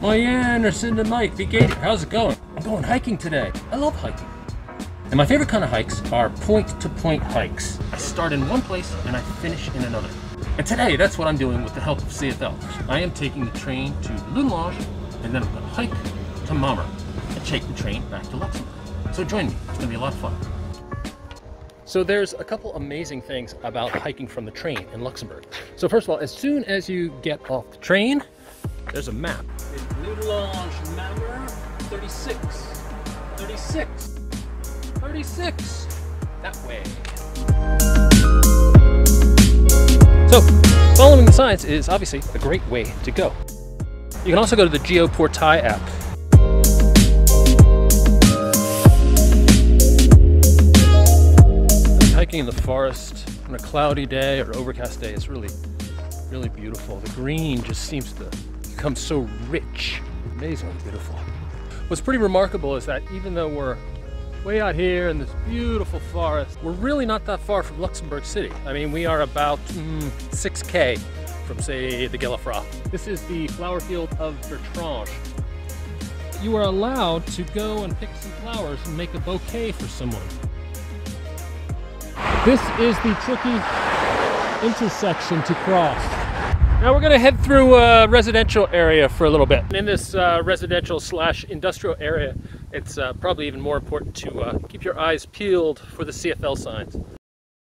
Moyen or Cinda Mike, Vigady, how's it going? I'm going hiking today. I love hiking. And my favorite kind of hikes are point-to-point hikes. I start in one place and I finish in another. And today, that's what I'm doing with the help of CFL. I am taking the train to Leudelange, and then I'm going to hike to Mamer and take the train back to Luxembourg. So join me, it's going to be a lot of fun. So there's a couple amazing things about hiking from the train in Luxembourg. So first of all, as soon as you get off the train, there's a map. Leudelange and Mamer, 36, 36, 36, that way. So, following the signs is obviously a great way to go. You can also go to the GeoPortail app. Hiking in the forest on a cloudy day or overcast day is really beautiful. The green just seems to become so rich, amazingly beautiful. What's pretty remarkable is that even though we're way out here in this beautiful forest, we're really not that far from Luxembourg City. I mean, we are about 6K from, say, the Gelefra. This is the flower field of Bertrange. You are allowed to go and pick some flowers and make a bouquet for someone. This is the tricky intersection to cross. Now we're going to head through a residential area for a little bit. In this residential / industrial area, it's probably even more important to keep your eyes peeled for the CFL signs.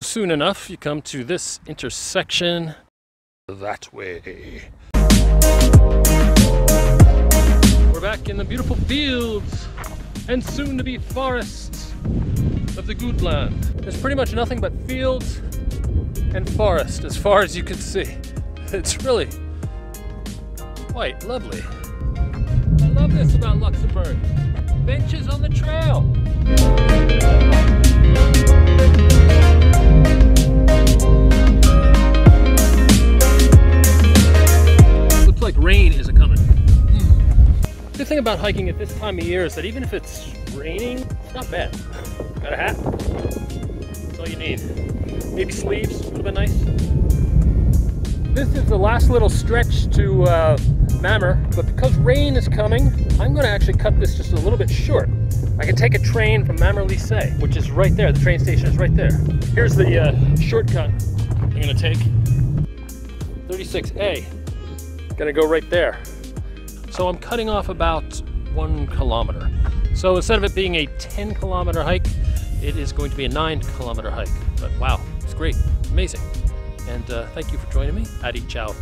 Soon enough, you come to this intersection that way. We're back in the beautiful fields and soon to be forests of the Guttland. There's pretty much nothing but fields and forest as far as you can see. It's really quite lovely. I love this about Luxembourg. Benches on the trail. Looks like rain is a-coming. The good thing about hiking at this time of year is that even if it's raining, it's not bad. Got a hat? That's all you need. Maybe sleeves would have been nice. This is the last little stretch to Mamer, but because rain is coming, I'm going to actually cut this just a little bit short. I can take a train from Mamer Lycée, which is right there. The train station is right there. Here's the shortcut I'm going to take. 36A. Going to go right there. So I'm cutting off about 1 kilometer. So instead of it being a 10-kilometer hike, it is going to be a 9-kilometer hike. But wow, it's great, amazing. And thank you for joining me. Adi, ciao.